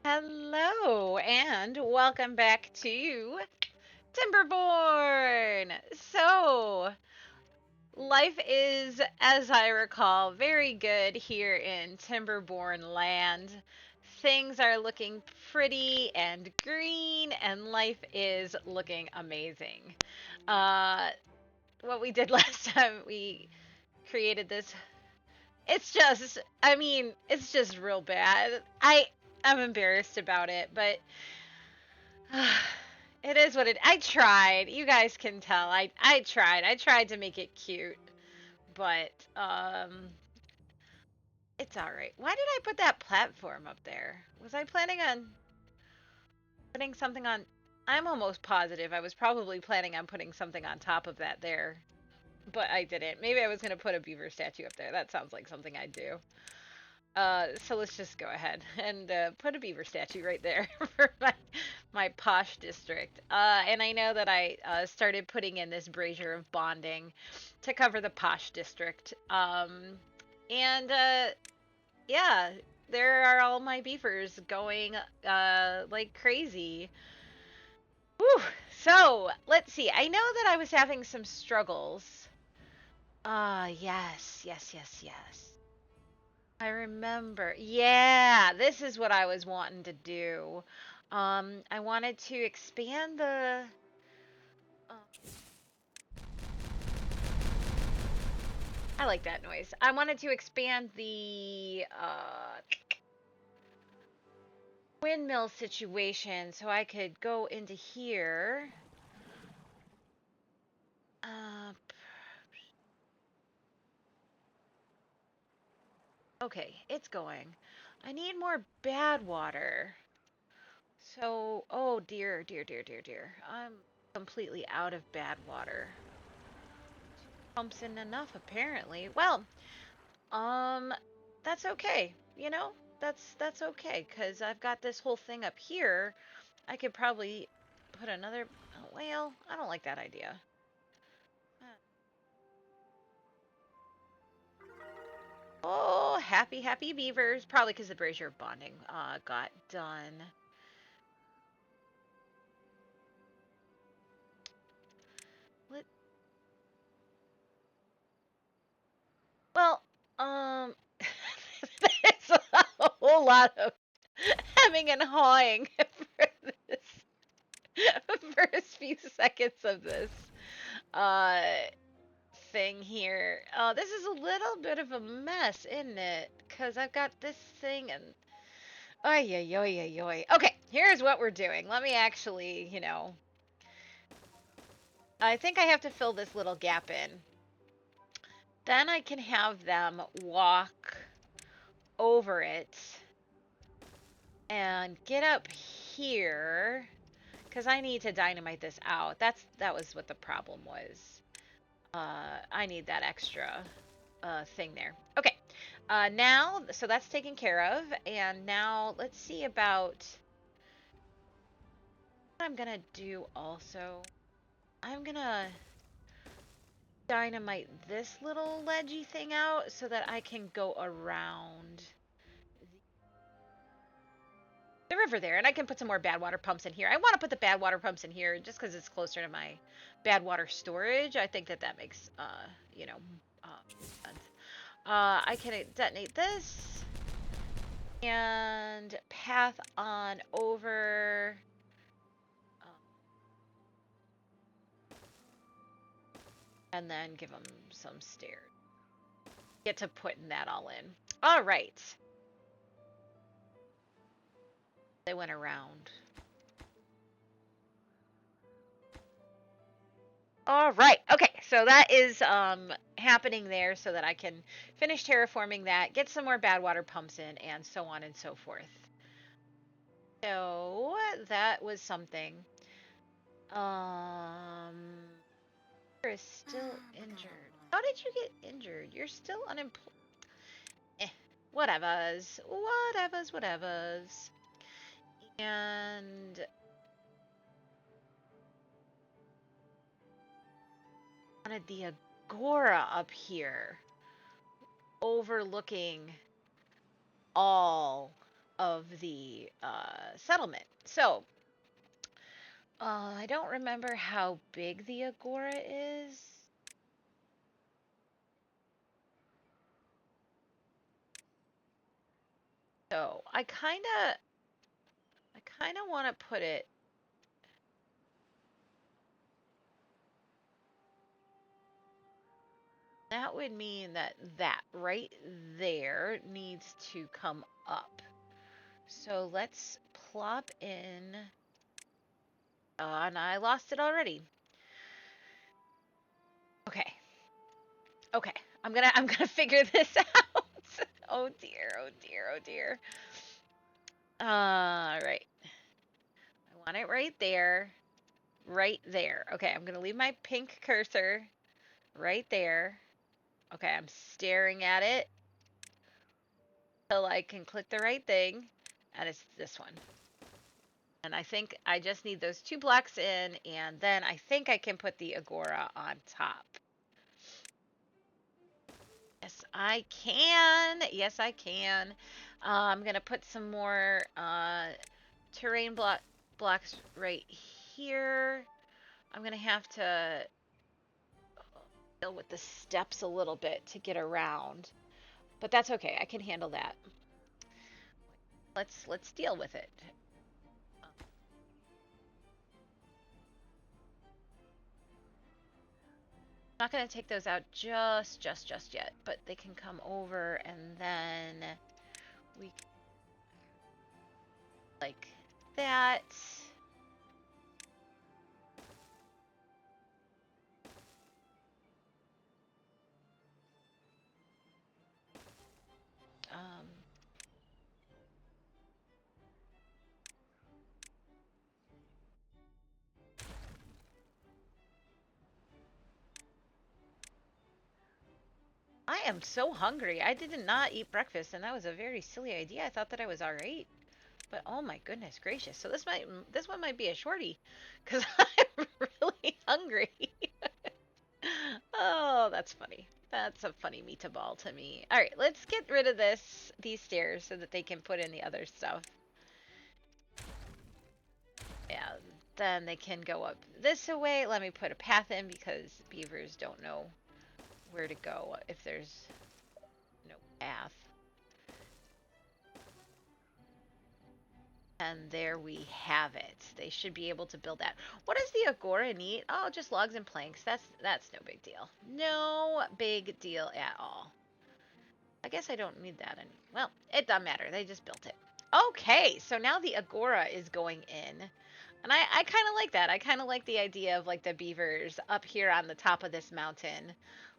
Hello, and welcome back to Timberborn. Life is, as I recall, very good here in Timberborn land. Things are looking pretty and green, and life is looking amazing. Uh, what we did last time, we created this. It's just real bad. I'm embarrassed about it, but it is what it. I tried. You guys can tell. I tried. I tried to make it cute, but it's all right. Why did I put that platform up there? Was I planning on putting something on? I'm almost positive I was probably planning on putting something on top of that there, but I didn't. Maybe I was gonna put a beaver statue up there. That sounds like something I'd do. So let's just go ahead and put a beaver statue right there for my posh district. And I know that I started putting in this brazier of bonding to cover the posh district. And yeah, there are all my beavers going like crazy. Whew. So let's see. I know that I was having some struggles. Yes. I remember. Yeah, this is what I was wanting to do. I wanted to expand the. Uh, I like that noise. I wanted to expand the windmill situation so I could go into here. Uh, okay, it's going. I need more bad water. So, oh dear. I'm completely out of bad water. Pumps in enough apparently. Well, Um, that's okay. That's okay because I've got this whole thing up here. I could probably put another. Oh, well, I don't like that idea. Oh, happy beavers. Probably because the brazier of bonding got done. Let, well, um, there's a whole lot of hemming and hawing for this first few seconds of this. Uh, thing here. This is a little bit of a mess, isn't it? Because I've got this thing and. Oy, oy, oy, oy, oy. Okay, here's what we're doing. Let me actually, I think I have to fill this little gap in. Then I can have them walk over it and get up here because I need to dynamite this out. That was what the problem was. I need that extra thing there. Okay. Now, so that's taken care of, and now let's see about what I'm gonna do also. I'm gonna dynamite this little ledgy thing out so that I can go around the river there, and I can put some more bad water pumps in here. I want to put the bad water pumps in here just because it's closer to my bad water storage. I think that makes, sense. I can detonate this and path on over. And then give them some stairs. Get to putting that all in. All right. They went around. All right. Okay. So that is happening there so that I can finish terraforming that, get some more bad water pumps in, and so on and so forth. So that was something. Um, you're still injured. How did you get injured? You're still unemployed. Whatevers. And wanted the agora up here, overlooking all. of the settlement. So I don't remember how big the agora is. So I kinda want to put it. That would mean that right there needs to come up. So let's plop in. And I lost it already. Okay. Okay. I'm gonna figure this out. Oh dear. Oh dear. Oh dear. Right. I want it right there. Right there. Okay, I'm gonna leave my pink cursor right there. Okay, I'm staring at it till I can click the right thing, and it's this one. And I think I just need those two blocks in, and then I think I can put the agora on top. Yes, I can. Yes, I can. I'm gonna put some more terrain blocks right here. I'm gonna have to deal with the steps a little bit to get around, but that's okay. I can handle that. Let's deal with it. I'm not gonna take those out just yet, but they can come over, and then we like that. Um, I am so hungry. I did not eat breakfast, and that was a very silly idea. I thought that I was all right, but oh my goodness gracious! So this one might be a shorty, because I'm really hungry. Oh, that's funny. That's a funny meatball to me. All right, let's get rid of these stairs so that they can put in the other stuff. Yeah, then they can go up this way. Let me put a path in because beavers don't know where to go if there's no path. And there we have it. They should be able to build that. What does the agora need? Oh, just logs and planks. That's no big deal. No big deal at all. I guess I don't need that any. Well, it doesn't matter. They just built it. Okay, so now the agora is going in. And I kind of like that. I kind of like the idea of like the beavers up here on the top of this mountain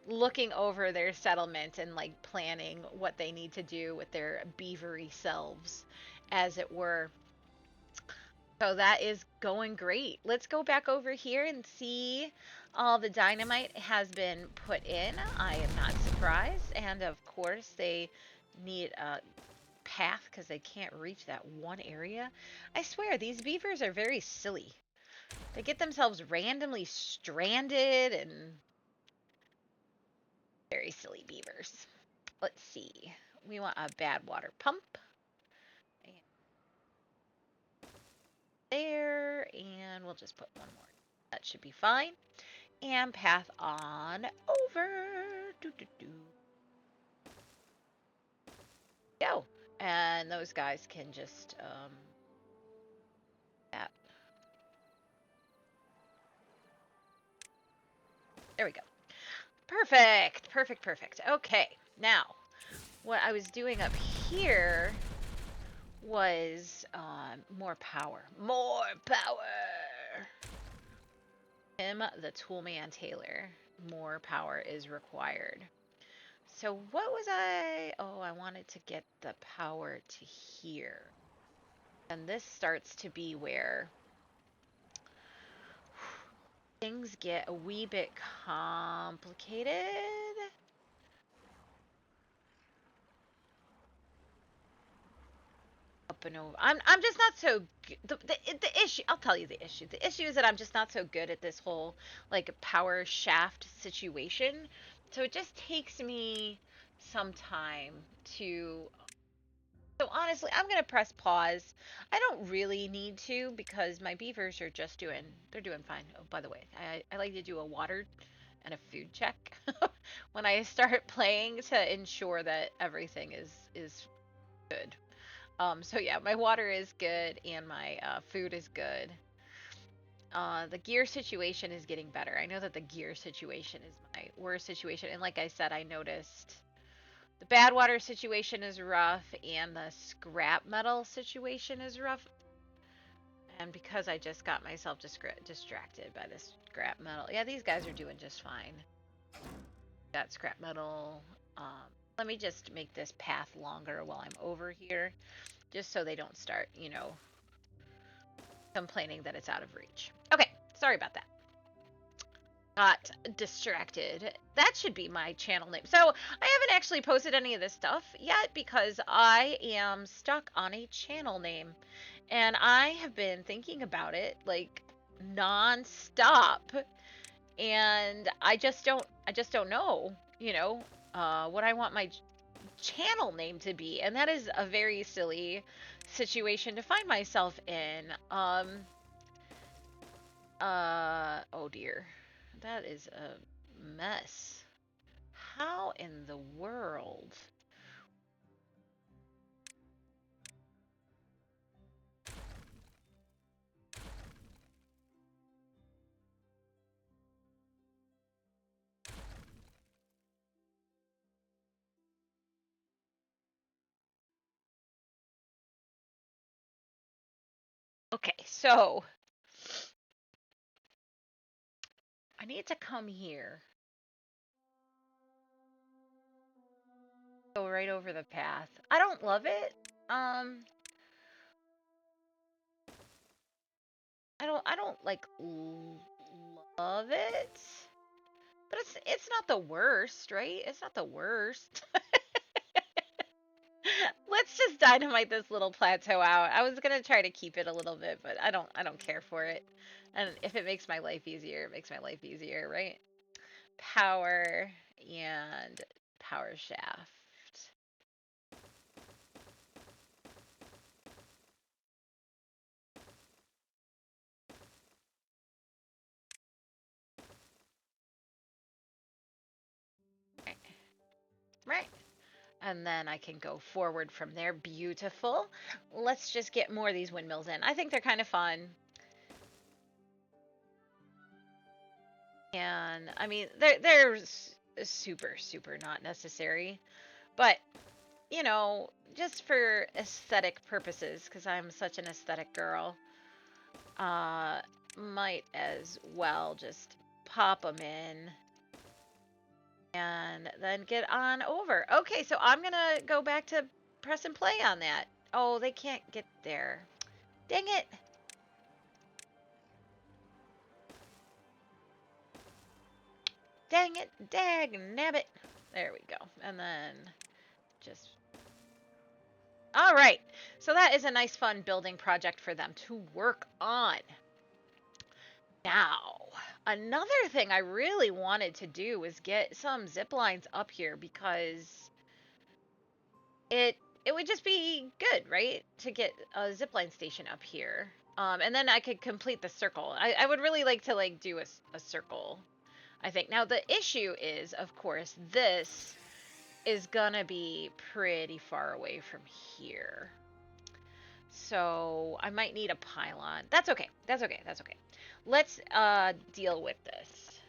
looking over their settlement and like planning what they need to do with their beavery selves, as it were. So that is going great. Let's go back over here and see all the dynamite has been put in. I am not surprised. And of course, they need a path because they can't reach that one area. I swear, these beavers are very silly. They get themselves randomly stranded and very silly beavers. Let's see. We want a bad water pump. And there, and we'll just put one more. That should be fine. And path on over. Doo, doo, doo. Go. And those guys can just that. There we go. Perfect. Perfect, perfect. Okay. Now, what I was doing up here was more power. More power. Tim the Toolman Taylor. More power is required. So what was I? Oh, I wanted to get the power to here. And this starts to be where things get a wee bit complicated. Up and over. I'm just not so good. The issue, I'll tell you the issue. The issue is that I'm just not so good at this whole like power shaft situation. So it just takes me some time to So honestly, I'm gonna press pause. I don't really need to because my beavers are just they're doing fine. Oh, by the way, I like to do a water and a food check when I start playing to ensure that everything is good. So yeah, my water is good and my food is good. The gear situation is getting better. I know that the gear situation is my worst situation, and like I said, I noticed the bad water situation is rough and the scrap metal situation is rough. And because I just got myself distracted by this scrap metal. Yeah, these guys are doing just fine. Got scrap metal. Let me just make this path longer while I'm over here, just so they don't start, complaining that it's out of reach. Okay, sorry about that. Got distracted. That should be my channel name. So I haven't actually posted any of this stuff yet because I am stuck on a channel name. And I have been thinking about it like non-stop. And I just don't know, what I want my channel name to be. And that is a very silly situation to find myself in. Oh dear. That is a mess. How in the world? Okay, so I need to come here. Go right over the path. I don't love it. Um, I don't like love it, but it's not the worst, right? It's not the worst. Let's just dynamite this little plateau out. I was gonna try to keep it a little bit, but I don't care for it. And if it makes my life easier, it makes my life easier, right? Power and power shaft. Right. Right. And then I can go forward from there. Beautiful. Let's just get more of these windmills in. I think they're kind of fun. And I mean, they're super super not necessary, but just for aesthetic purposes, because I'm such an aesthetic girl, uh, might as well just pop them in and then get on over. Okay, so I'm gonna go back to press and play on that. Oh, they can't get there. Dang it. Dang it. Dag nabbit. There we go. And then just. All right. So that is a nice, fun building project for them to work on. Now, another thing I really wanted to do was get some zip lines up here because it would just be good, right? To get a zipline station up here. And then I could complete the circle. I would really like to do a circle, I think. Now the issue is, of course, this is gonna be pretty far away from here. So I might need a pylon. That's okay. That's okay. That's okay. Let's deal with this.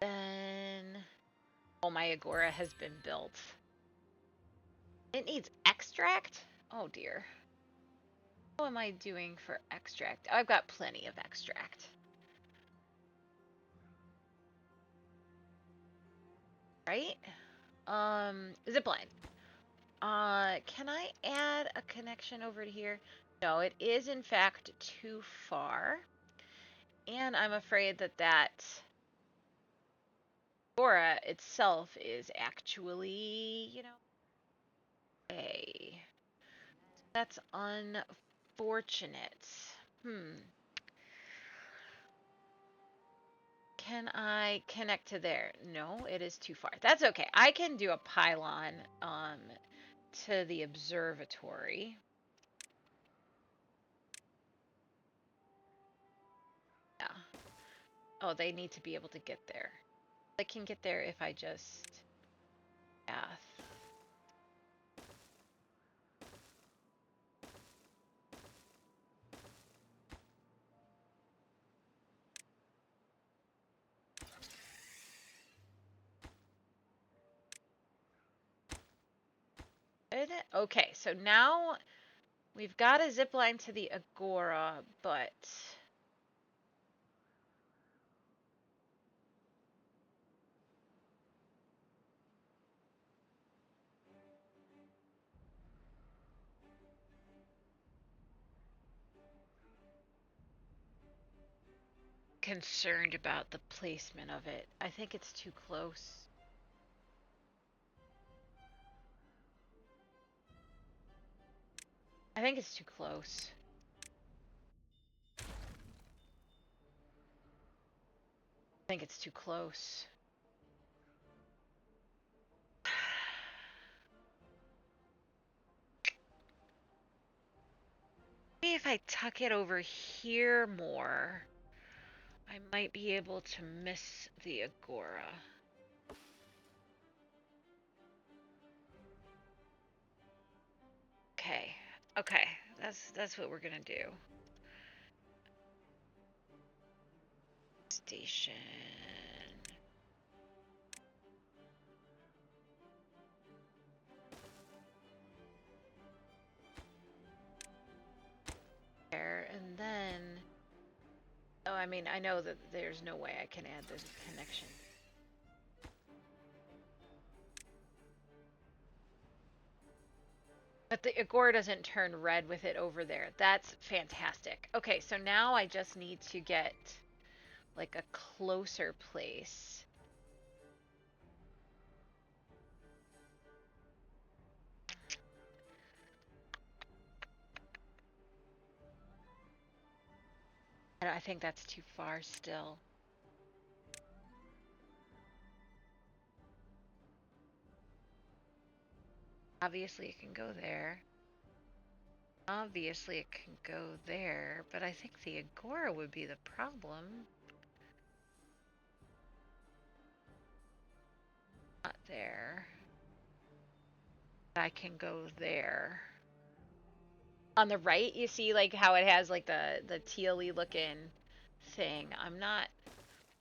Then oh, my agora has been built. It needs extract? Oh dear. How am I doing for extract? I've got plenty of extract. Right? Zipline. Can I add a connection over to here? No, it is in fact too far. And I'm afraid that Aura itself is actually, a. That's unfortunate. Can I connect to there? No, it is too far. That's okay. I can do a pylon to the observatory. Yeah. Oh, they need to be able to get there. I can get there if I just path. Good. Okay, so now we've got a zip line to the Agora, but concerned about the placement of it. I think it's too close. I think it's too close. I think it's too close. Maybe if I tuck it over here more, I might be able to miss the Agora. Okay. Okay. That's what we're gonna do. Station. There, and then... Oh, I mean, I know that there's no way I can add this connection. But the Agora doesn't turn red with it over there. That's fantastic. Okay, so now I just need to get, like, a closer place. And I think that's too far still. Obviously, it can go there. Obviously, it can go there, but I think the Agora would be the problem. Not there. I can go there. On the right, you see like how it has like the tealy looking thing. I'm not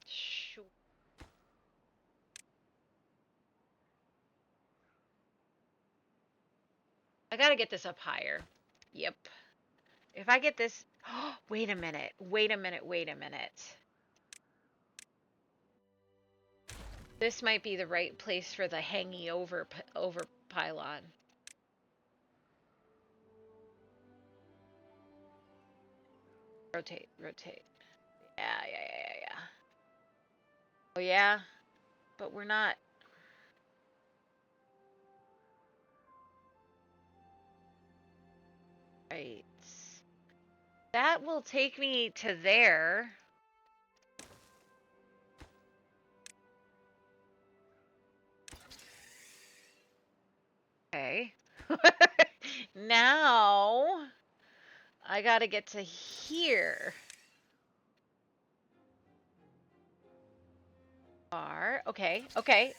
sure. I gotta get this up higher. Yep. If I get this... Oh, wait a minute. Wait a minute. Wait a minute. This might be the right place for the hanging over pylon. Rotate, rotate. Yeah. Oh, yeah? But we're not... Right. That will take me to there. Okay. Now, I gotta get to here. Okay, okay.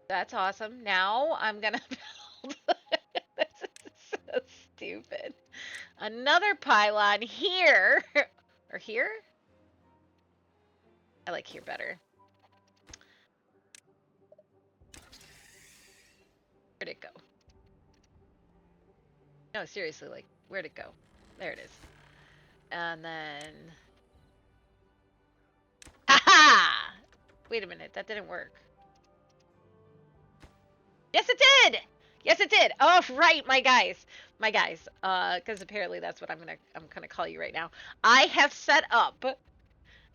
That's awesome. Now I'm gonna build. This is so stupid. Another pylon here. Or here? I like here better. Where'd it go? No, seriously, like, where'd it go? There it is. And then... Aha! Wait a minute, that didn't work. Yes, it did! Yes, it did. Oh, right, my guys. My guys. Because apparently that's what I'm gonna call you right now. I have set up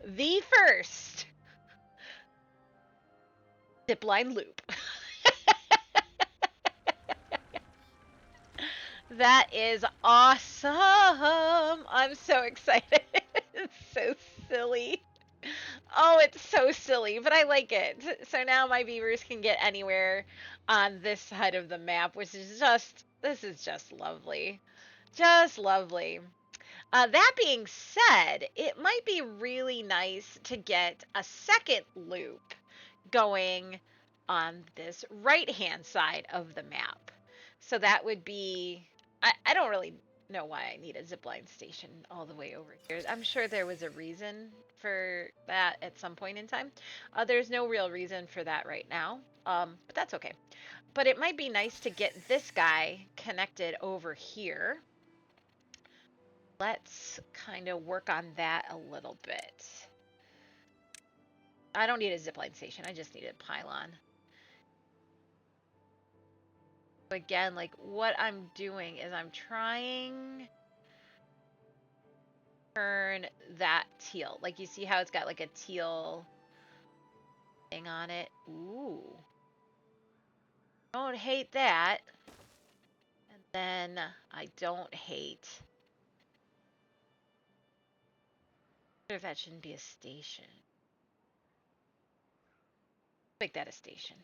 the first zipline loop. That is awesome. I'm so excited. It's so silly. Oh, it's so silly, but I like it. So now my beavers can get anywhere on this side of the map, which is just, this is just lovely. Just lovely. That being said, it might be really nice to get a second loop going on this right-hand side of the map. So that would be, I don't really know why I need a zipline station all the way over here. I'm sure there was a reason for that at some point in time. There's no real reason for that right now, but that's okay. But it might be nice to get this guy connected over here. Let's kind of work on that a little bit. I don't need a zipline station. I just need a pylon. Again, like what I'm doing is I'm trying to turn that teal. Like you see how it's got like a teal thing on it. Ooh. Don't hate that. And then I don't hate. I wonder if that shouldn't be a station. Make that a station.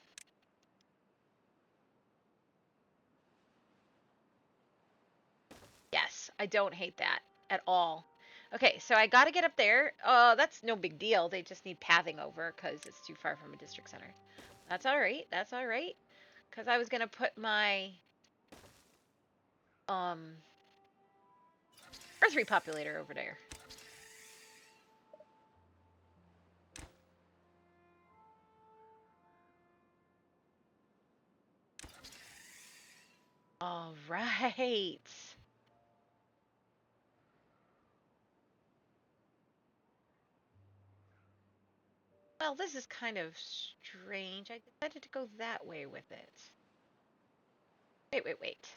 Yes, I don't hate that at all. Okay, so I gotta get up there. That's no big deal. They just need pathing over because it's too far from a district center. That's all right. That's all right. Because I was gonna put my Earth repopulator over there. All right. Well, this is kind of strange. I decided to go that way with it. Wait, wait, wait.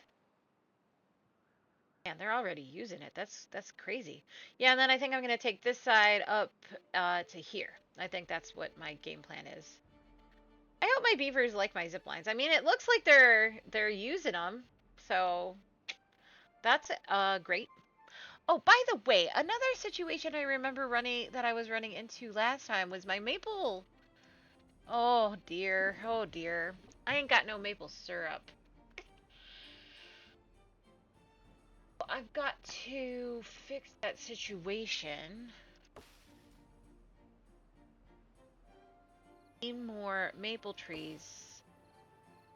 Man, they're already using it. That's crazy. Yeah, and then I think I'm gonna take this side up to here. I think that's what my game plan is. I hope my beavers like my zip lines. I mean, it looks like they're using them, so that's great. Oh, by the way, another situation I remember running that I was running into last time was my maple. Oh dear, oh dear. I ain't got no maple syrup. I've got to fix that situation. Need more maple trees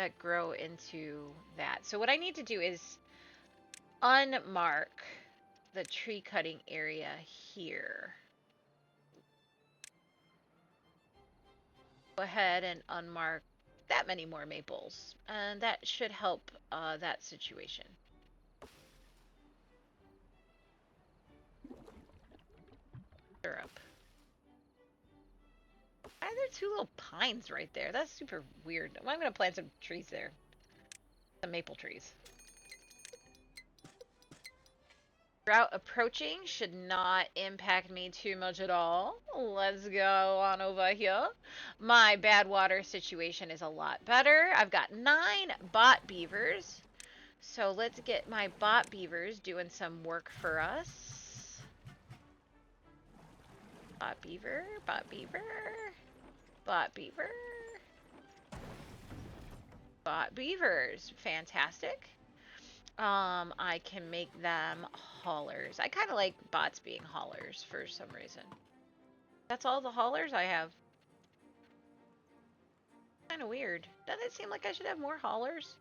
that grow into that. So what I need to do is unmark the tree cutting area here. Go ahead and unmark that many more maples, and that should help that situation. Syrup. Why are there two little pines right there? That's super weird. Well, I'm gonna plant some trees there. Some maple trees. Drought approaching should not impact me too much at all. Let's go on over here. My bad water situation is a lot better. I've got 9 bot beavers. So let's get my bot beavers doing some work for us. Bot beaver, bot beaver, bot beaver. Bot beavers. Fantastic. I can make them haulers. I kind of like bots being haulers for some reason. That's all the haulers I have. Kind of weird. Doesn't it seem like I should have more haulers?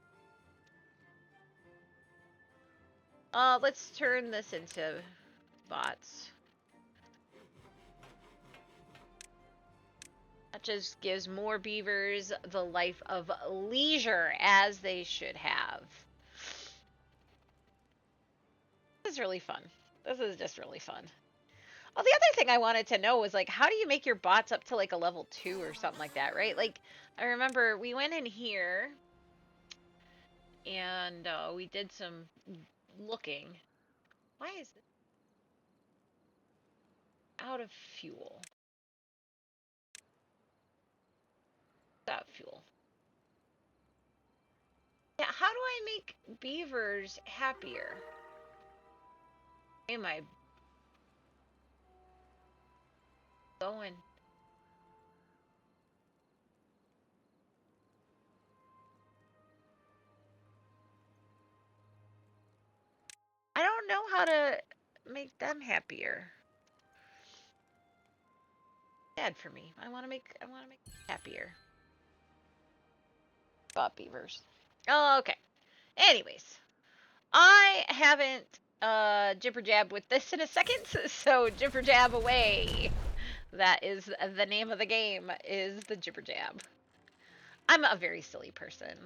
Let's turn this into bots. That just gives more beavers the life of leisure as they should have. This is really fun. This is just really fun. Oh, the other thing I wanted to know was like, how do you make your bots up to like a level 2 or something like that, right? Like, I remember we went in here and we did some looking. Why is it out of fuel? Without fuel. Yeah, how do I make beavers happier? Am I going? I don't know how to make them happier. Bad for me. I want to make them happier. About beavers. Oh, okay. Anyways, I haven't jibber jabbed with this in a second, so jibber jab away. That is the name of the game, is the jibber jab. I'm a very silly person.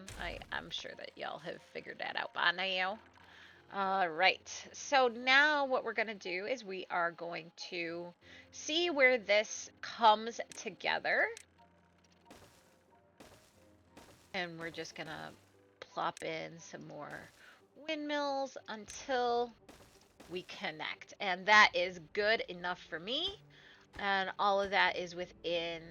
I'm sure that y'all have figured that out by now. All right. So now what we're going to do is we are going to see where this comes together. And we're just going to plop in some more windmills until we connect. And that is good enough for me. And all of that is within.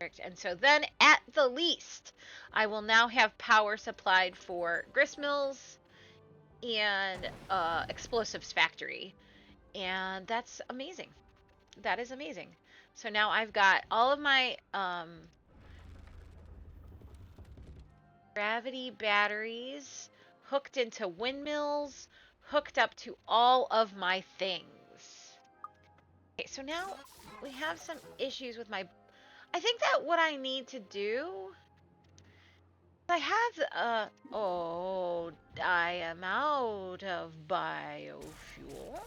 And so then at the least, I will now have power supplied for gristmills and explosives factory. And that's amazing. That is amazing. So now I've got all of my gravity batteries hooked into windmills, hooked up to all of my things. Okay, so now we have some issues with my. I think that what I need to do. I have oh, I am out of biofuel.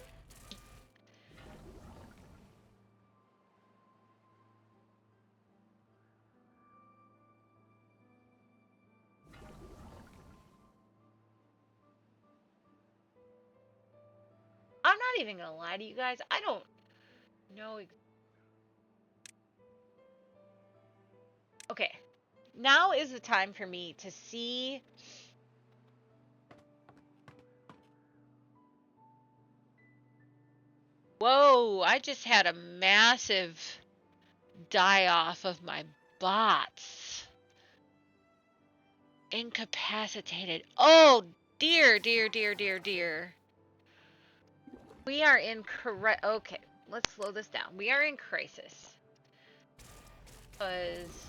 I'm not even gonna lie to you guys. I don't know. Okay, now is the time for me to see. Whoa, I just had a massive die off of my bots. Incapacitated. Oh, dear, dear, dear, dear, dear. We are in correct. Okay, let's slow this down. We are in crisis. Because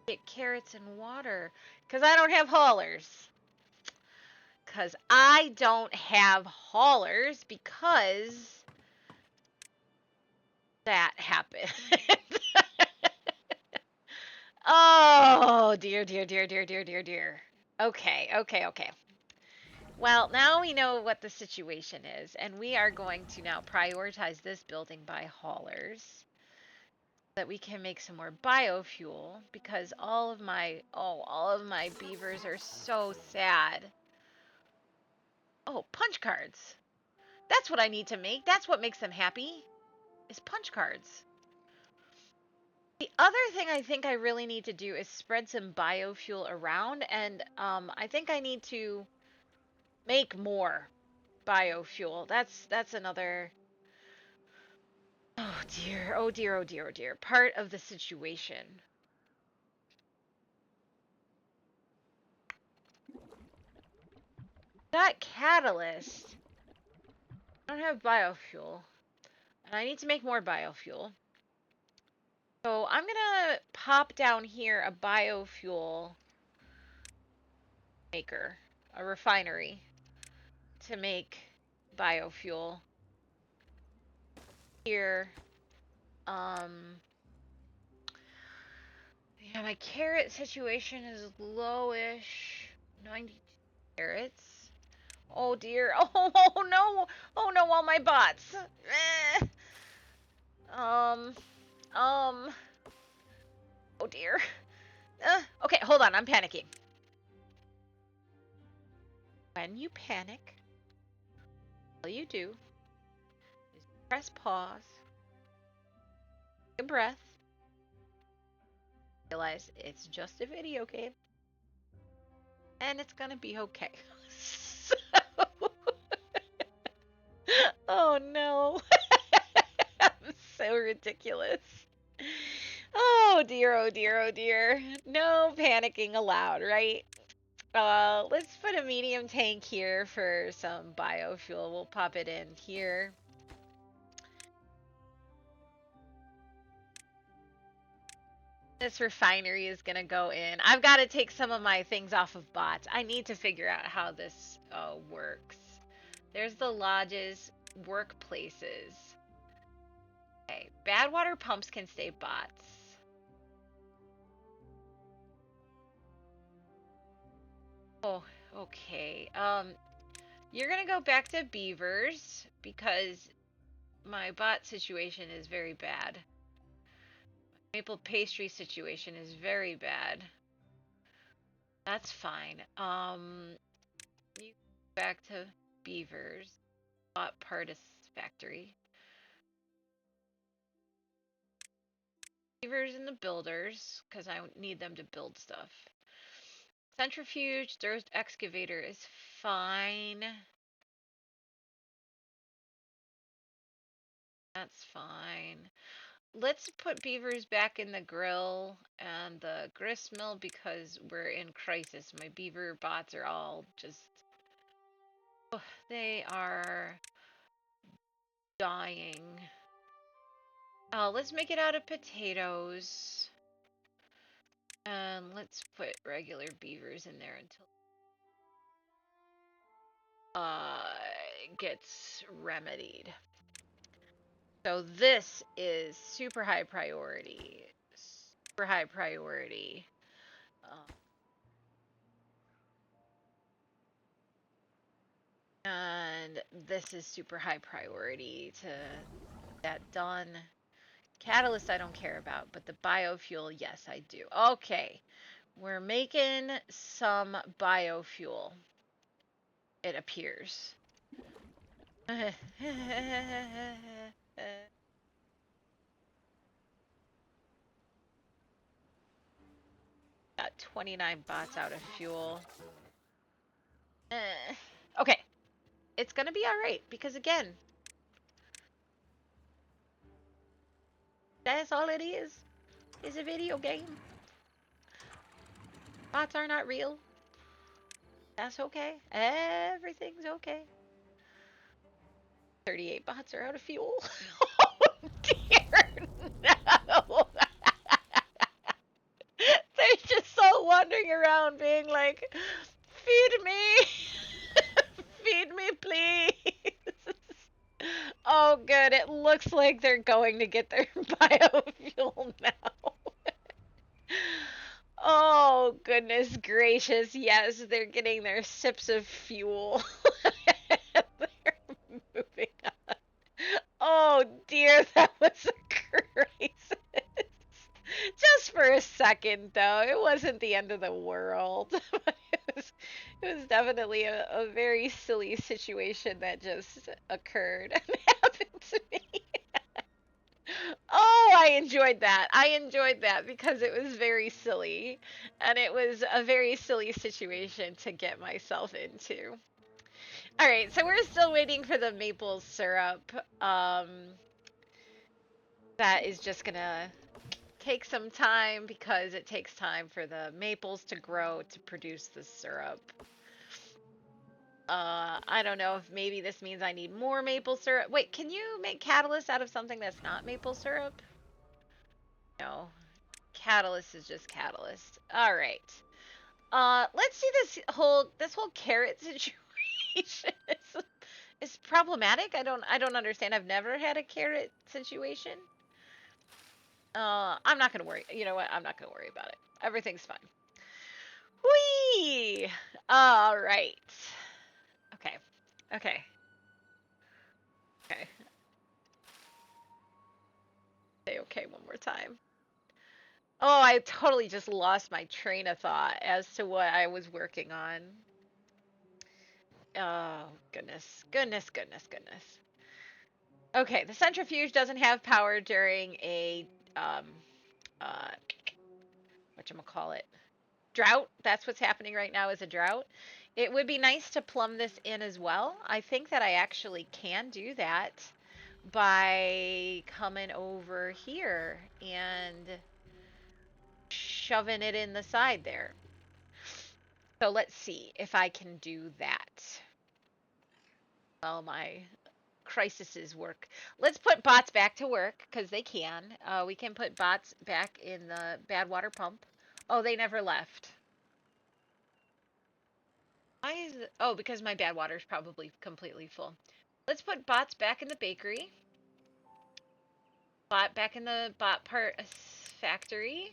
get carrots and water. Because I don't have haulers. Because I don't have haulers because that happened. Oh, dear, dear, dear, dear, dear, dear, dear. Okay, okay, okay. Well, now we know what the situation is, and we are going to now prioritize this building by haulers so that we can make some more biofuel because all of my beavers are so sad. Oh, punch cards. That's what I need to make. That's what makes them happy. Is punch cards. The other thing I think I really need to do is spread some biofuel around, and I think I need to make more biofuel. That's another. Oh dear, oh dear, oh dear, oh dear. Part of the situation. That catalyst. I don't have biofuel, and I need to make more biofuel. So I'm gonna pop down here a biofuel maker, a refinery, to make biofuel here. Um, yeah, my carrot situation is lowish. 92 carrots. Oh dear. Oh, oh no. Oh no, all my bots. Eh. Um, um, oh dear. Okay, hold on. I'm panicking. When you panic, all you do is press pause, take a breath, realize it's just a video game, and it's gonna be okay. So... oh no. I'm so ridiculous. Oh Oh dear, oh dear, oh dear. No panicking allowed, right? Let's put a medium tank here for some biofuel. We'll pop it in here. This refinery is gonna go in. I've got to take some of my things off of bots. I need to figure out how this works. There's the lodges, workplaces. Okay, bad water pumps can stay bots. Oh, okay. You're gonna go back to beavers because my bot situation is very bad. Maple pastry situation is very bad. That's fine. You go back to beavers. Bot Partis factory. Beavers and the builders, because I need them to build stuff. Centrifuge, dirt excavator is fine. That's fine. Let's put beavers back in the grill and the grist mill because we're in crisis. My beaver bots are all just... Oh, they are dying. Let's make it out of potatoes. And let's put regular beavers in there until it gets remedied. So this is super high priority. Super high priority. And this is super high priority to get that done. Catalyst I don't care about, but the biofuel, yes, I do. Okay, we're making some biofuel. It appears. Got 29 bots out of fuel. Okay, it's gonna be alright, because again, that's all it is a video game. Bots are not real. That's okay. Everything's okay. 38 bots are out of fuel. Oh dear, no. They're just all wandering around being like, feed me. Feed me, please. Oh, good. It looks like they're going to get their biofuel now. Oh, goodness gracious. Yes, they're getting their sips of fuel. They're moving on. Oh, dear. That was a crisis. Just for a second, though. It wasn't the end of the world. It was definitely a very silly situation that just occurred and happened to me. Oh, I enjoyed that. I enjoyed that because it was very silly. And it was a very silly situation to get myself into. All right, so we're still waiting for the maple syrup. That is just gonna take some time because it takes time for the maples to grow to produce the syrup. I don't know if maybe this means I need more maple syrup. Wait, can you make catalyst out of something that's not maple syrup? No. Catalyst is just catalyst. All right. Let's see this whole carrot situation. It's problematic. I don't understand. I've never had a carrot situation. I'm not gonna worry. You know what? I'm not gonna worry about it. Everything's fine. Whee! All right. Okay. Okay. Okay. Say okay one more time. Oh, I totally just lost my train of thought as to what I was working on. Oh, goodness. Goodness, goodness, goodness. Okay, the centrifuge doesn't have power during a, whatchamacallit, drought. That's what's happening right now is a drought. It would be nice to plumb this in as well. I think that I actually can do that by coming over here and shoving it in the side there. So let's see if I can do that. Well, my crises work. Let's put bots back to work because they can. We can put bots back in the bad water pump. Oh, they never left. Why is it? Oh, because my bad water is probably completely full. Let's put bots back in the bakery. Bot back in the bot part factory.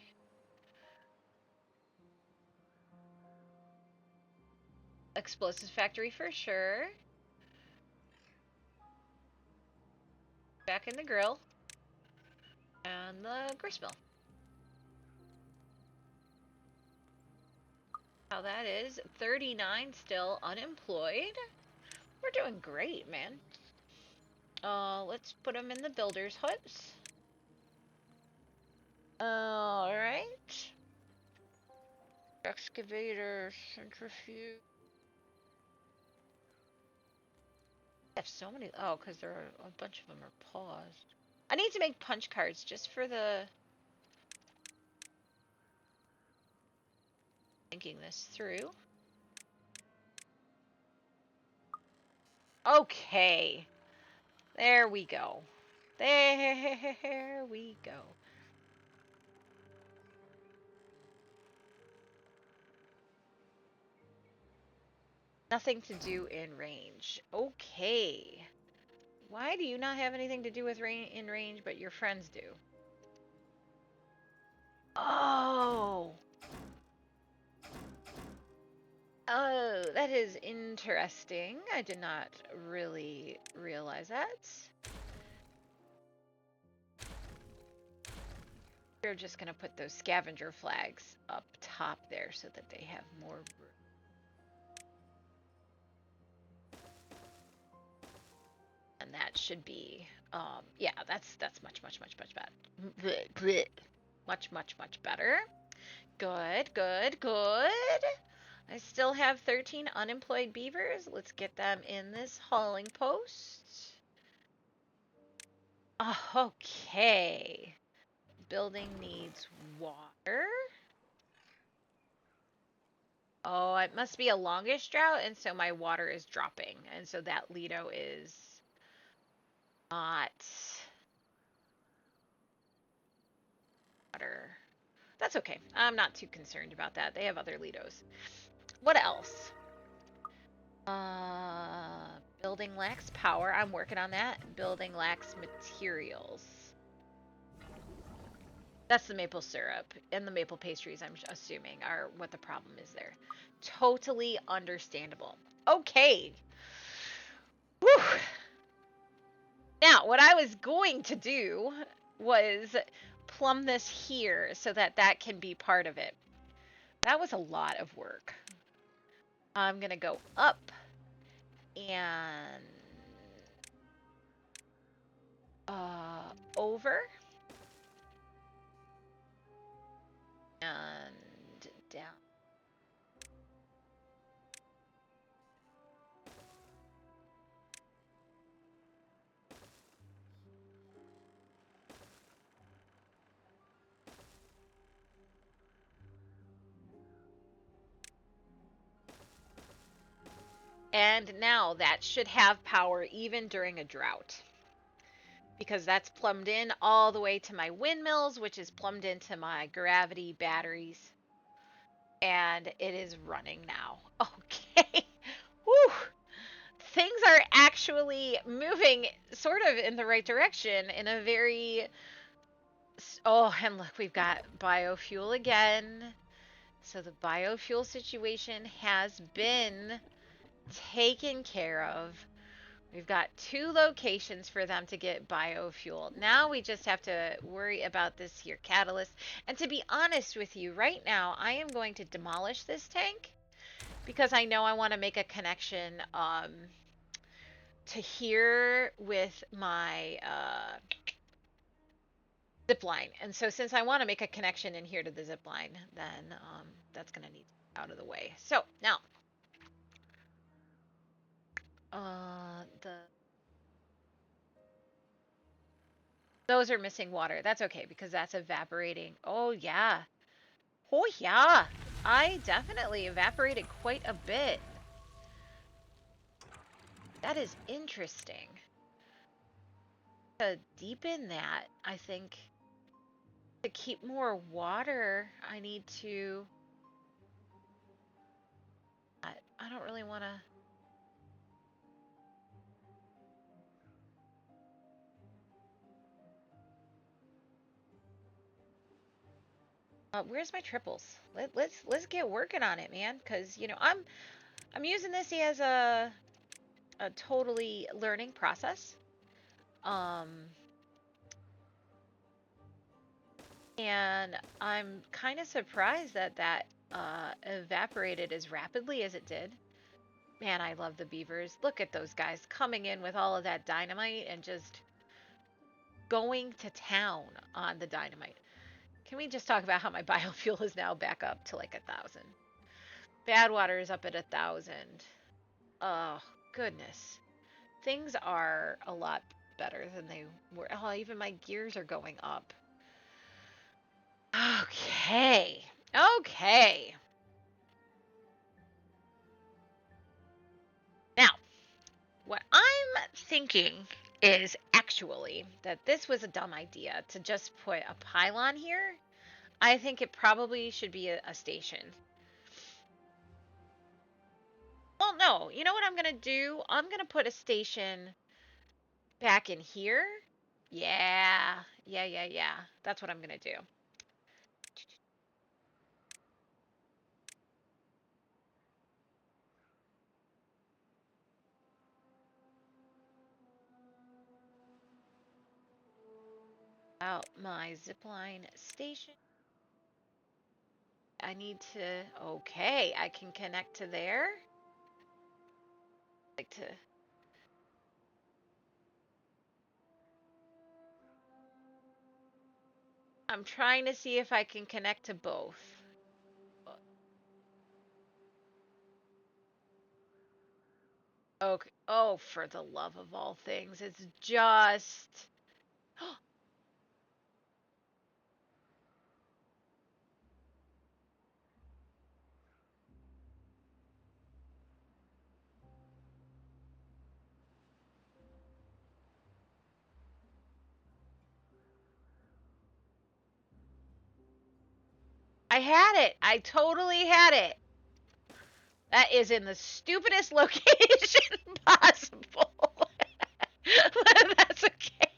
Explosives factory for sure. Back in the grill. And the gristmill. How that is. 39 still unemployed. We're doing great, man. Let's put them in the builder's huts. Alright. Excavator, centrifuge. I have so many. Oh, because there are a bunch of them are paused. I need to make punch cards just for the thinking this through. Okay. There we go. There we go. Nothing to do in range. Okay. Why do you not have anything to do with in range, but your friends do? Oh. Oh, that is interesting. I did not really realize that. We're just going to put those scavenger flags up top there so that they have more room. And that should be, yeah, that's much better. Much better. Good, good, good. I still have 13 unemployed beavers. Let's get them in this hauling post. Okay. Building needs water. Oh, it must be a longish drought, and so my water is dropping. And so that Lido is not water. That's okay. I'm not too concerned about that. They have other Lidos. What else? Building lacks power. I'm working on that. Building lacks materials. That's the maple syrup and the maple pastries, I'm assuming, are what the problem is there. Totally understandable. Okay. Whew. Now, what I was going to do was plumb this here so that that can be part of it. That was a lot of work. I'm going to go up and over and down. And now that should have power even during a drought. Because that's plumbed in all the way to my windmills, which is plumbed into my gravity batteries. And it is running now. Okay. Whew. Things are actually moving sort of in the right direction in a very... Oh, and look, we've got biofuel again. So the biofuel situation has been taken care of. We've got 2 locations for them to get biofuel. Now we just have to worry about this here catalyst. And to be honest with you, right now, I am going to demolish this tank because I know I want to make a connection to here with my zip line. And so since I want to make a connection in here to the zip line, then that's going to need to be out of the way. So now, those are missing water. That's okay because that's evaporating. Oh, yeah. Oh yeah, I definitely evaporated quite a bit. That is interesting. To deepen that, I think to keep more water, I need to. I don't really want to. Where's my triples? Let's get working on it, man. Cause you know I'm using this as a totally learning process. Um, and I'm kind of surprised that evaporated as rapidly as it did. Man, I love the beavers. Look at those guys coming in with all of that dynamite and just going to town on the dynamite. Can we just talk about how my biofuel is now back up to like 1,000? Bad water is up at 1,000. Oh, goodness. Things are a lot better than they were. Oh, even my gears are going up. Okay. Okay. Now, what I'm thinking is actually that this was a dumb idea to just put a pylon here. I think it probably should be a station. Well, no. You know what I'm going to do? I'm going to put a station back in here. Yeah. Yeah, yeah, yeah. That's what I'm going to do. Out my zipline station. I need to. Okay, I can connect to there. Like to. I'm trying to see if I can connect to both. Okay. Oh, for the love of all things, it's just. I had it. I totally had it. That is in the stupidest location possible. But that's okay.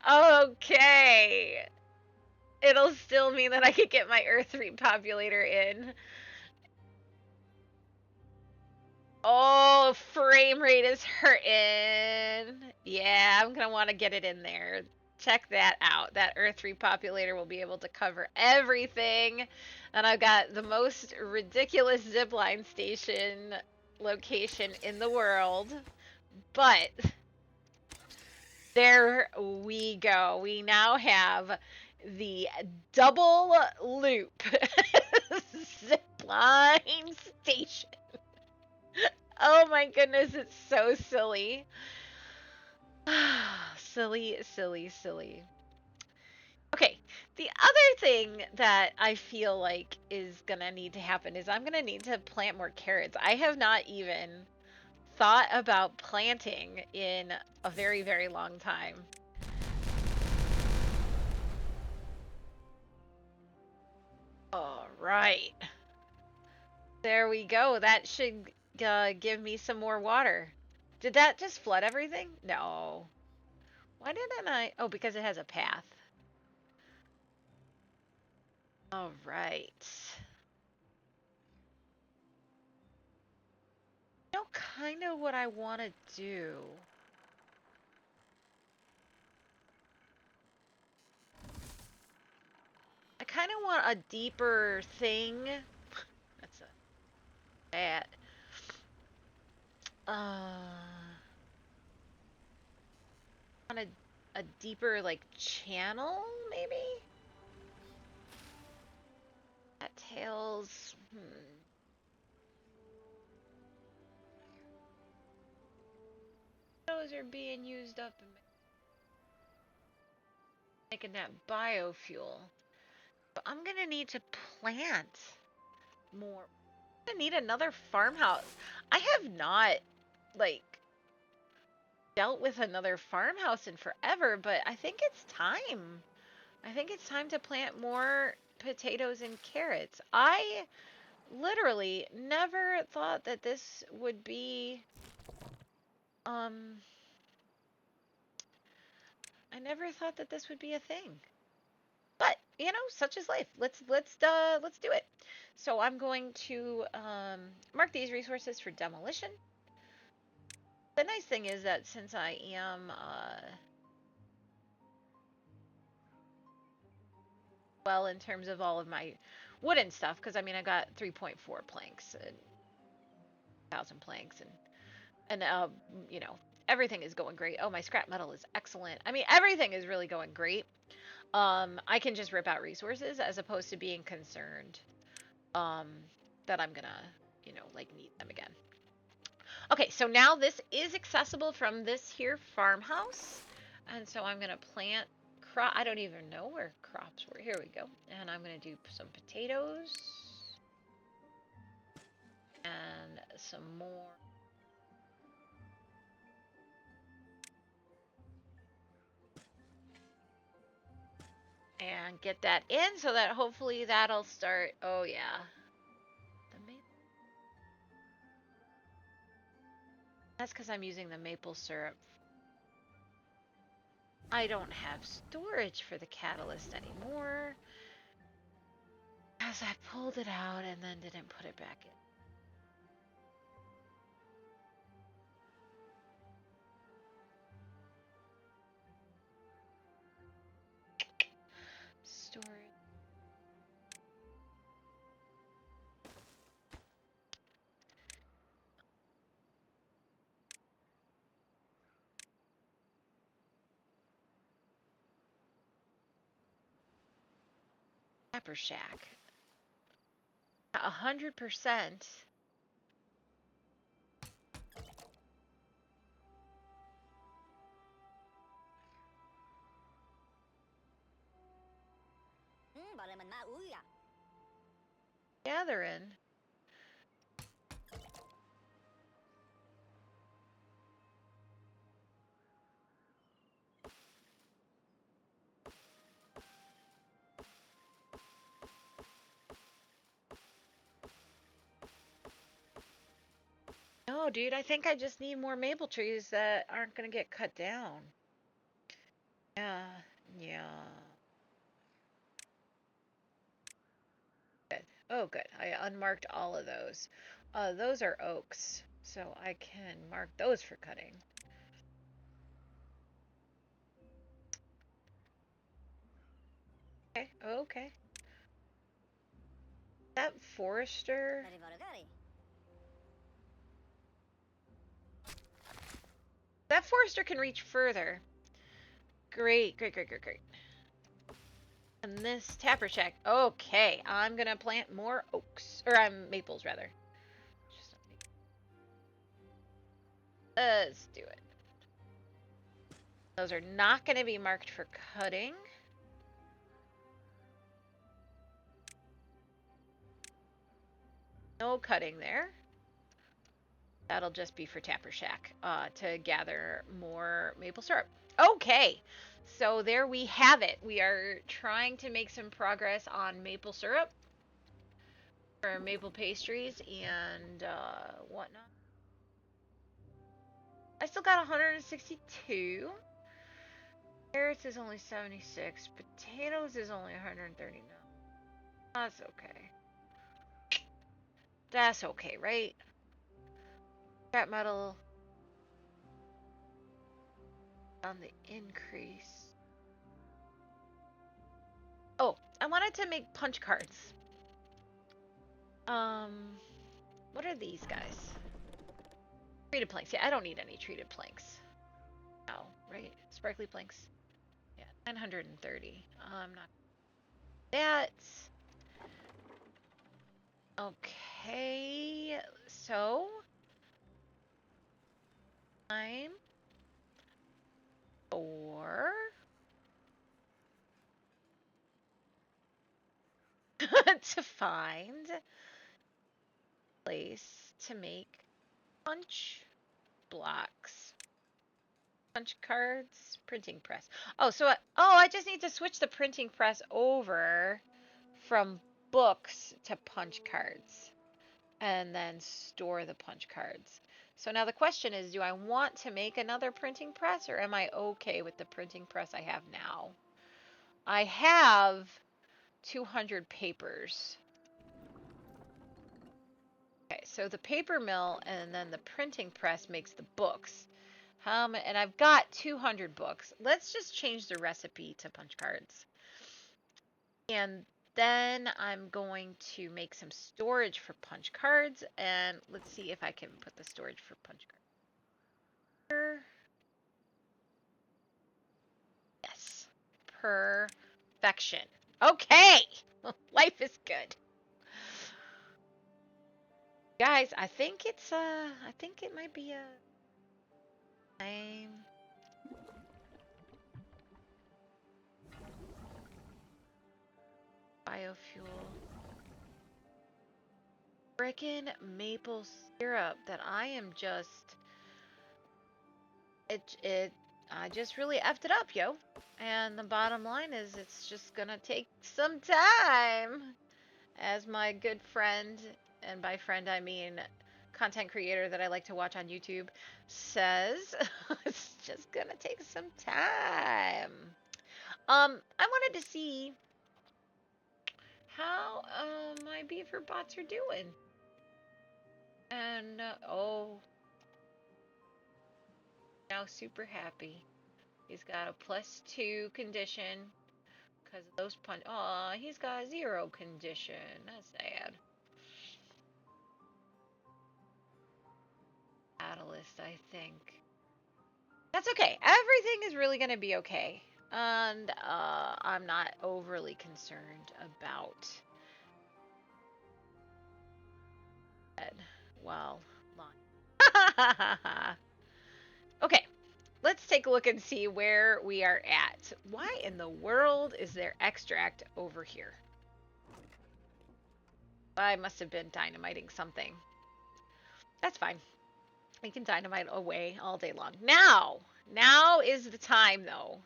Okay. It'll still mean that I could get my Earth repopulator in. Oh, frame rate is hurting. Yeah, I'm gonna want to get it in there. Check that out. That Earth repopulator will be able to cover everything. And I've got the most ridiculous zipline station location in the world. But there we go. We now have the double loop zipline station. Oh my goodness, it's so silly. Silly, silly, silly. Okay, the other thing that I feel like is gonna need to happen is I'm gonna need to plant more carrots. I have not even thought about planting in a very, very long time. All right. There we go. That should give me some more water. Did that just flood everything? No. Why didn't I? Oh, because it has a path. All right. You know, kind of what I want to do. I kind of want a deeper thing. That's a bad. Want a deeper like channel, maybe? That tails. Those are being used up. I making that biofuel. But I'm gonna need to plant more. I'm gonna need another farmhouse. I have not, like, dealt with another farmhouse in forever, but I think it's time. I think it's time to plant more potatoes and carrots. I literally never thought that this would be, um, I never thought that this would be a thing. But, you know, such is life. Let's do it. So I'm going to mark these resources for demolition. The nice thing is that since I am well in terms of all of my wooden stuff, because I mean I got 3.4 planks and 1,000 planks and you know, everything is going great. Oh, my scrap metal is excellent. I mean, everything is really going great. I can just rip out resources as opposed to being concerned um that I'm gonna, you know, like need them again. Okay, so now this is accessible from this here farmhouse. And so I'm gonna plant crop. I don't even know where crops were. Here we go. And I'm gonna do some potatoes and some more. And get that in so that hopefully that'll start. Oh yeah. That's because I'm using the maple syrup. I don't have storage for the catalyst anymore. As I pulled it out and then didn't put it back in. Storage. Pepper Shack. 100%. Gathering. No, dude, I think I just need more maple trees that aren't gonna get cut down. Yeah, yeah. Good. Oh, good. I unmarked all of those. Those are oaks, so I can mark those for cutting. Okay, okay. That forester. That forester can reach further. Great, great, great, great, great. And this tapper shack. Okay, I'm gonna plant more oaks. Or maples, rather. Let's do it. Those are not gonna be marked for cutting. No cutting there. That'll just be for Tapper Shack to gather more maple syrup. Okay, so there we have it. We are trying to make some progress on maple syrup or maple pastries and whatnot. I still got 162. Carrots is only 76. Potatoes is only 139. That's okay. That's okay, right? Scrap metal on the increase. Oh, I wanted to make punch cards. What are these guys? Treated planks. Yeah, I don't need any treated planks. Oh, right? Sparkly planks. Yeah, 930. I'm not. That's okay. So time for to find a place to make punch blocks. Punch cards, printing press. Oh, I just need to switch the printing press over from books to punch cards and then store the punch cards. So now the question is, do I want to make another printing press or am I okay with the printing press I have now? I have 200 papers. Okay, so the paper mill and then the printing press makes the books. And I've got 200 books. Let's just change the recipe to punch cards. And then I'm going to make some storage for punch cards. And let's see if I can put the storage for punch cards here. Yes. Perfection. Okay. Life is good. Guys, I think it might be a time. Biofuel. Frickin' maple syrup that I am just I just really effed it up, yo. And the bottom line is it's just gonna take some time. As my good friend, and by friend I mean content creator that I like to watch on YouTube, says, it's just gonna take some time. I wanted to see how my beaver bots are doing. And oh, now super happy. He's got a +2 condition because of those punch. Aw, he's got a 0 condition. That's sad. Catalyst, I think. That's okay. Everything is really going to be okay. And I'm not overly concerned about that. Well, okay. Let's take a look and see where we are at. Why in the world is there extract over here? I must have been dynamiting something. That's fine. We can dynamite away all day long. Now is the time, though.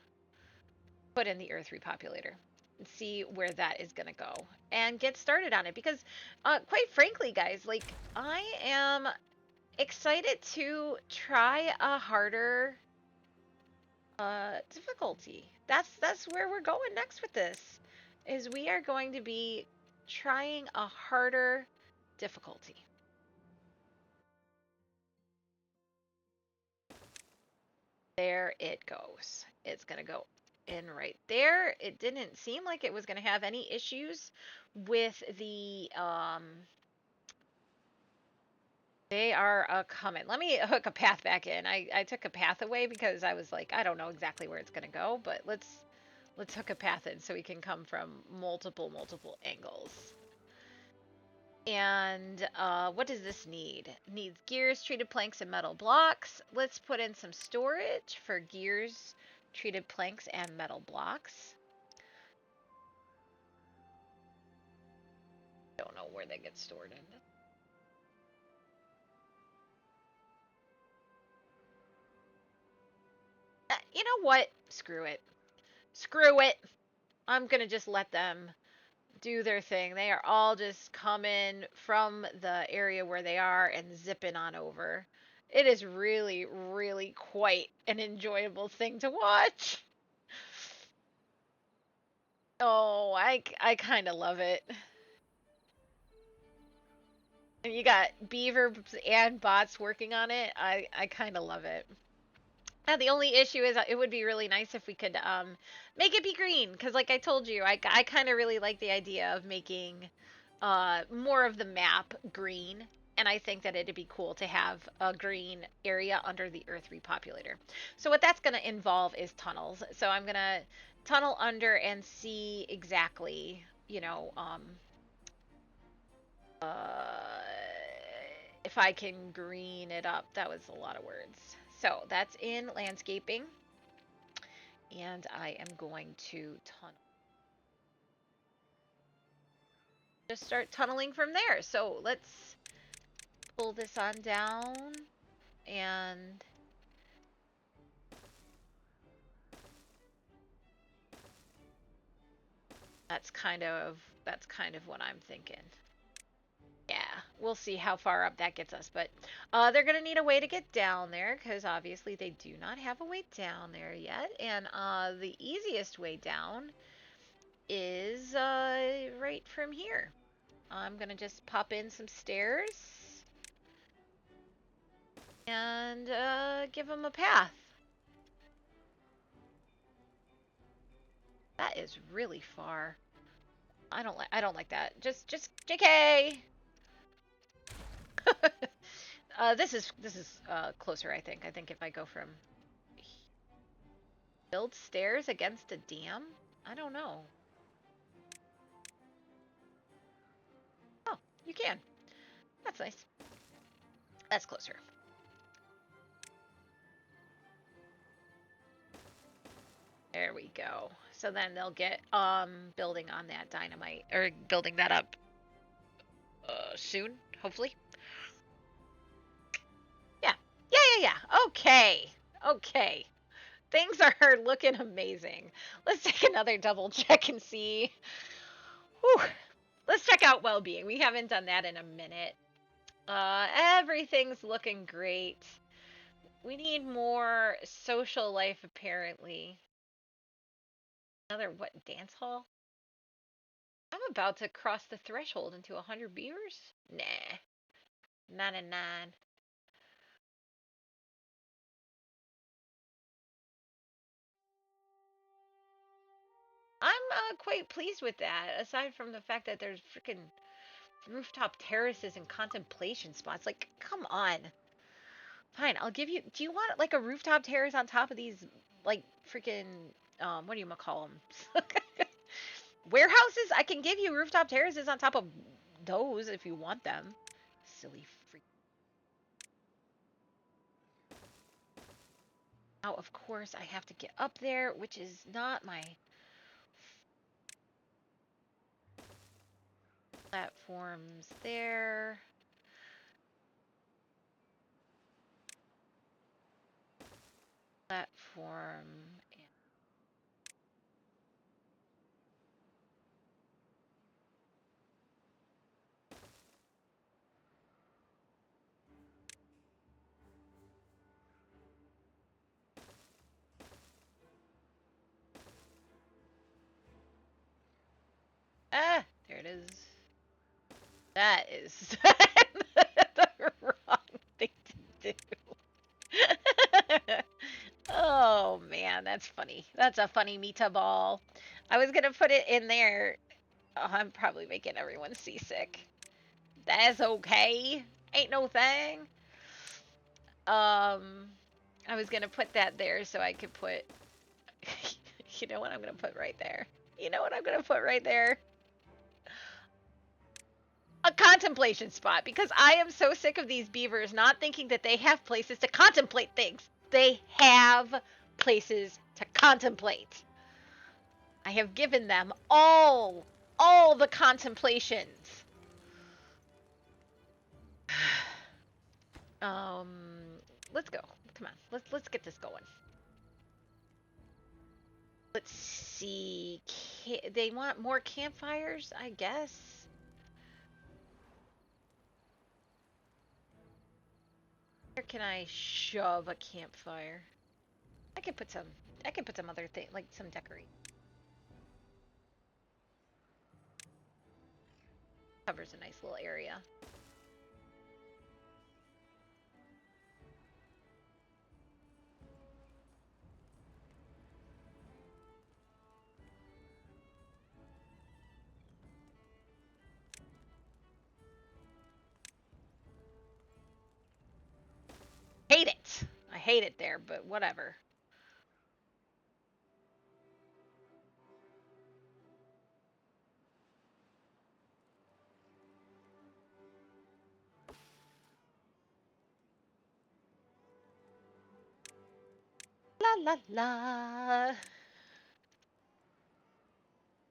Put in the Earth repopulator and see where that is going to go and get started on it. Because, quite frankly, guys, like, I am excited to try a harder difficulty. That's where we're going next with this. Is we are going to be trying a harder difficulty. There it goes. It's going to go in right there. It didn't seem like it was going to have any issues with the, they are coming. Let me hook a path back in. I took a path away because I was like, I don't know exactly where it's going to go, but let's hook a path in so we can come from multiple angles. And what does this need? It needs gears, treated planks, and metal blocks. Let's put in some storage for gears, treated planks, and metal blocks. Don't know where they get stored in. You know what? Screw it. Screw it. I'm going to just let them do their thing. They are all just coming from the area where they are and zipping on over. It is really, really quite an enjoyable thing to watch. Oh, I kind of love it. And you got beavers and bots working on it. I kind of love it. The only issue is it would be really nice if we could make it be green, because like I told you, I kind of really like the idea of making more of the map green, and I think that it'd be cool to have a green area under the Earth repopulator. So what that's going to involve is tunnels. So I'm going to tunnel under and see exactly, you know, if I can green it up. That was a lot of words. So that's in landscaping. And I am going to tunnel. just start tunneling from there. So let's pull this on down, and that's kind of what I'm thinking. Yeah, we'll see how far up that gets us, but they're gonna need a way to get down there because obviously they do not have a way down there yet, and the easiest way down is right from here. I'm gonna just pop in some stairs and give them a path. That is really far. I don't like that. Just JK. This is closer, I think. I think if I go from build stairs against a dam, I don't know. Oh, you can. That's nice. That's closer. There we go. So then they'll get building on that dynamite or building that up soon, hopefully. Yeah. Yeah. Okay. Okay. Things are looking amazing. Let's take another double check and see. Whew. Let's check out well-being. We haven't done that in a minute. Everything's looking great. We need more social life, apparently. Another, what, dance hall? I'm about to cross the threshold into 100 beavers? Nah. 99. I'm quite pleased with that, aside from the fact that there's freaking rooftop terraces and contemplation spots. Like, come on. Fine, I'll give you. Do you want like a rooftop terrace on top of these, like freaking, what do you call them? Warehouses? I can give you rooftop terraces on top of those if you want them. Silly freak. Now, of course, I have to get up there, which is not my platforms there. Platform. Ah, there it is. That is the wrong thing to do. Oh man, that's funny. That's a funny meatball. I was gonna put it in there. Oh, I'm probably making everyone seasick. That's okay. Ain't no thing. Um, I was gonna put that there so I could put. You know what I'm gonna put right there? You know what I'm gonna put right there? A contemplation spot, because I am so sick of these beavers not thinking that they have places to contemplate things. They have places to contemplate. I have given them all the contemplations. Um, let's go. Come on, let's get this going. Let's see. They want more campfires, I guess. Where can I shove a campfire? I could put some. I could put some other thing, like some decoration. Covers a nice little area. Hate it. I hate it there, but whatever. La la la.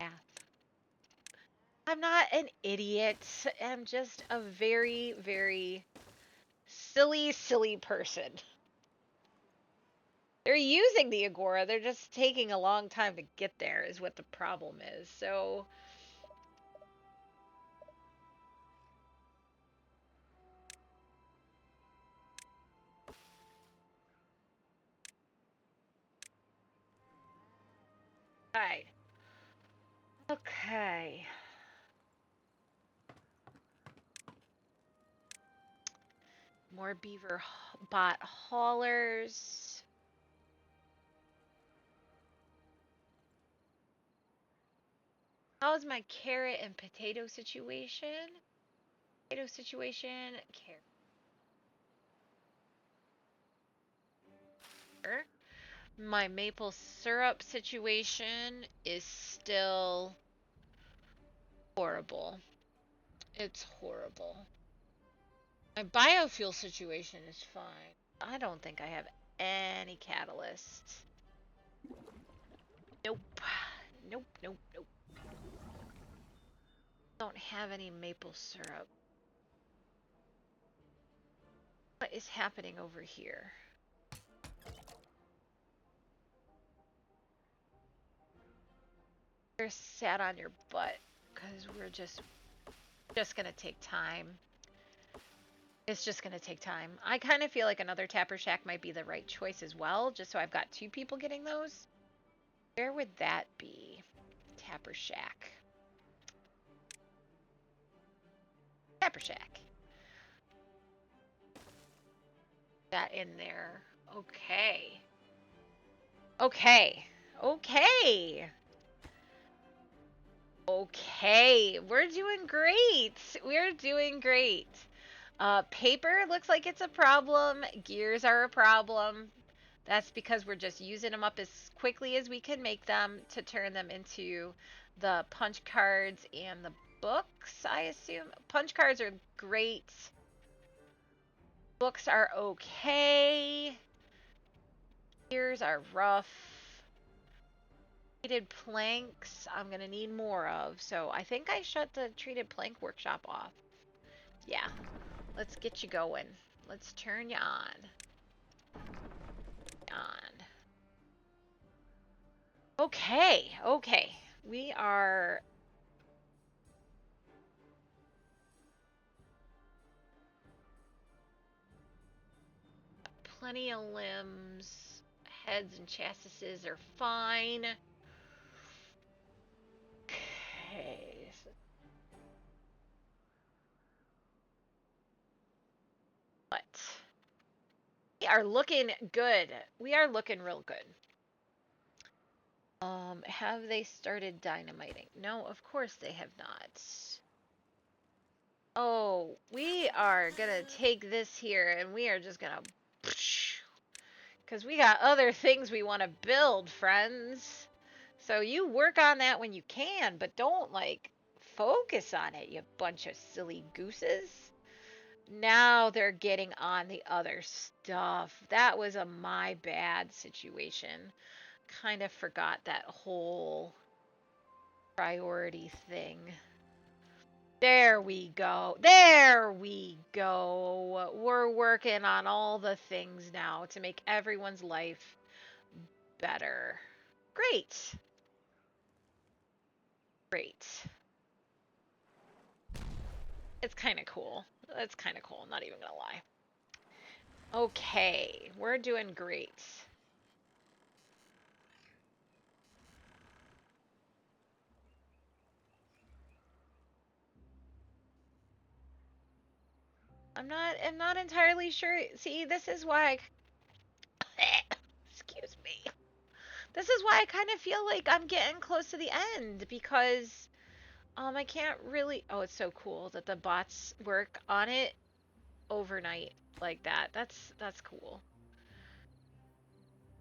Yeah. I'm not an idiot. I'm just a very, very silly, silly person. They're using the Agora. They're just taking a long time to get there is what the problem is. So, alright. Okay. More beaver bot haulers. How's my carrot and potato situation? Potato situation, carrot. My maple syrup situation is still horrible. It's horrible. My biofuel situation is fine. I don't think I have any catalyst. Nope. Nope, nope, nope. Don't have any maple syrup. What is happening over here? You're sat on your butt because we're just gonna take time. It's just gonna take time. I kind of feel like another Tapper Shack might be the right choice as well, just so I've got 2 people getting those. Where would that be? Tapper Shack. Tapper Shack. That in there. Okay. Okay. Okay. Okay. We're doing great. We're doing great. Paper looks like it's a problem. Gears are a problem. That's because we're just using them up as quickly as we can make them to turn them into the punch cards and the books, I assume. Punch cards are great. Books are okay. Gears are rough. Treated planks, I'm going to need more of. So I think I shut the treated plank workshop off. Yeah. Let's get you going. Let's turn you on. Okay, okay. We are plenty of limbs. Heads and chassis are fine. Okay. But we are looking good. We are looking real good. Have they started dynamiting? No, of course they have not. Oh, we are gonna take this here and we are just gonna... Because we got other things we want to build, friends. So you work on that when you can, but don't, like, focus on it, you bunch of silly gooses. Now they're getting on the other stuff. That was a my bad situation. Kind of forgot that whole priority thing. There we go. There we go. We're working on all the things now to make everyone's life better. Great. Great. It's kind of cool. That's kind of cool. I'm not even gonna lie. Okay, we're doing great. I'm not entirely sure. See, this is why excuse me. This is why I kind of feel like I'm getting close to the end because I can't really. Oh, it's so cool that the bots work on it overnight like that. That's cool.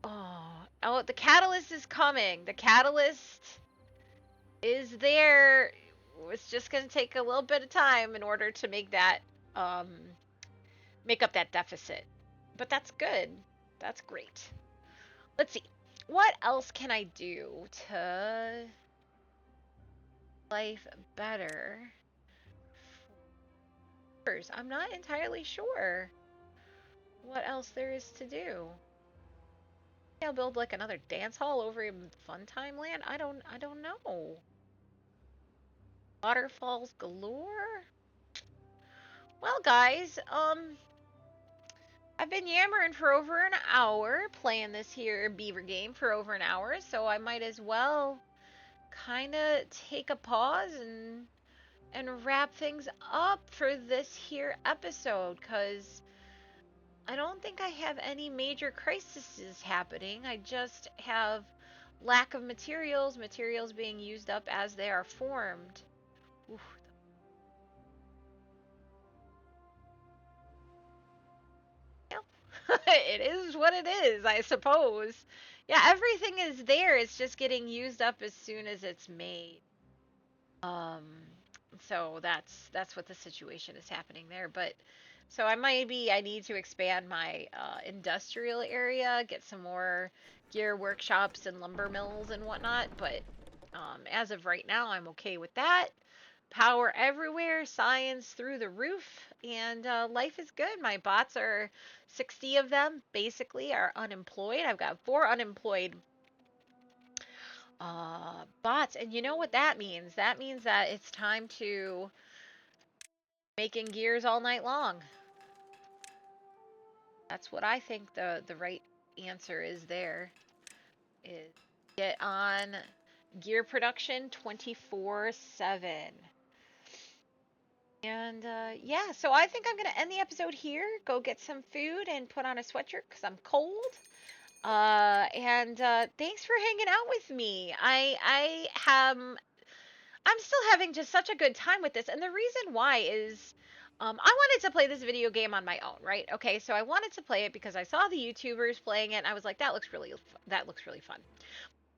Oh, the catalyst is coming. The catalyst is there. It's just going to take a little bit of time in order to make that um make up that deficit. But that's good. That's great. Let's see. What else can I do to life better for others. I'm not entirely sure what else there is to do. I'll build like another dance hall over in Funtime Land. I don't know. Waterfalls galore. Well, guys, I've been yammering for over an hour playing this here beaver game for over an hour, so I might as well kind of take a pause and wrap things up for this here episode, cuz I don't think I have any major crises happening. I just have lack of materials being used up as they are formed. Oof. It is what it is, I suppose. Yeah, everything is there. It's just getting used up as soon as it's made. Um, so that's what the situation is happening there. But so I need to expand my industrial area, get some more gear workshops and lumber mills and whatnot. But as of right now, I'm okay with that. Power everywhere, science through the roof, and life is good. My bots are 60 of them basically are unemployed. I've got 4 unemployed bots, and you know what that means? That means that it's time to making gears all night long. That's what I think the right answer is there. Is get on gear production 24/7. And yeah, so I think I'm going to end the episode here, go get some food, and put on a sweatshirt because I'm cold. And thanks for hanging out with me. I'm still having just such a good time with this, and the reason why is, I wanted to play this video game on my own, right? Okay, so I wanted to play it because I saw the YouTubers playing it, and I was like, that looks really fun.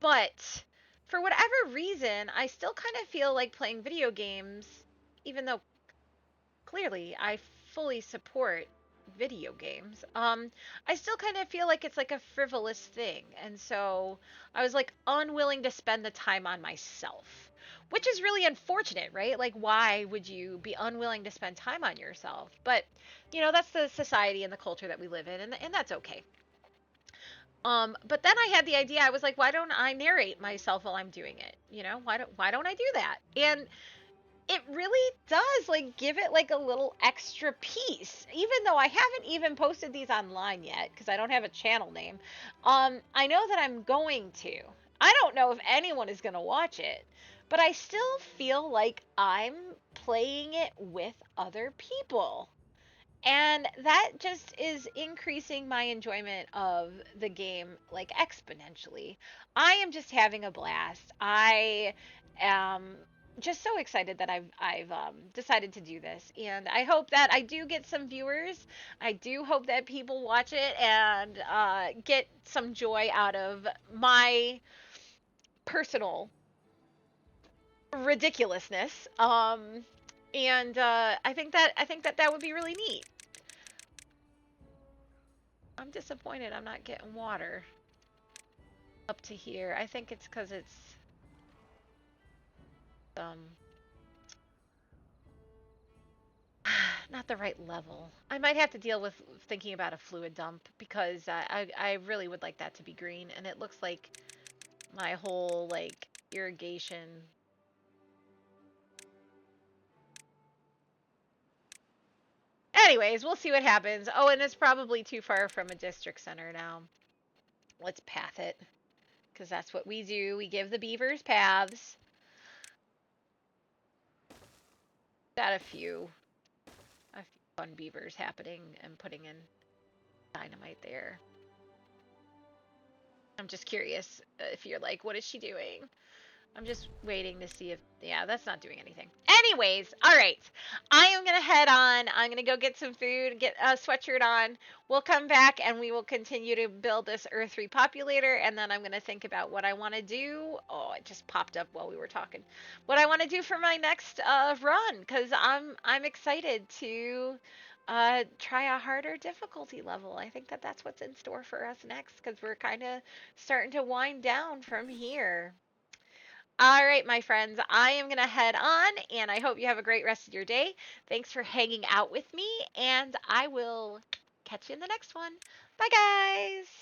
But for whatever reason, I still kind of feel like playing video games, even though clearly I fully support video games. I still kind of feel like it's like a frivolous thing. And so I was like unwilling to spend the time on myself, which is really unfortunate, right? Like, why would you be unwilling to spend time on yourself? But, that's the society and the culture that we live in, and that's okay. But then I had the idea. I was like, why don't I narrate myself while I'm doing it? Why don't I do that? And it really does like give it like a little extra piece, even though I haven't even posted these online yet because I don't have a channel name. I know that I'm going to. I don't know if anyone is going to watch it, but I still feel like I'm playing it with other people, and that just is increasing my enjoyment of the game like exponentially. I am just having a blast. I am just so excited that I've decided to do this, and I hope that I do get some viewers. I do hope that people watch it and get some joy out of my personal ridiculousness. And I think that would be really neat. I'm disappointed I'm not getting water up to here. I think it's because it's um not the right level. I might have to deal with thinking about a fluid dump because I really would like that to be green, and it looks like my whole like irrigation. Anyways, we'll see what happens. Oh, and it's probably too far from a district center now. Let's path it because that's what we do. We give the beavers paths. Got a few fun beavers happening and putting in dynamite there. I'm just curious if you're like, what is she doing? I'm just waiting to see if, yeah, that's not doing anything. Anyways, all right. I am going to head on. I'm going to go get some food, get a sweatshirt on. We'll come back and we will continue to build this Earth repopulator. And then I'm going to think about what I want to do. Oh, it just popped up while we were talking. What I want to do for my next run, because I'm excited to try a harder difficulty level. I think that that's what's in store for us next because we're kind of starting to wind down from here. All right, my friends, I am going to head on, and I hope you have a great rest of your day. Thanks for hanging out with me, and I will catch you in the next one. Bye, guys.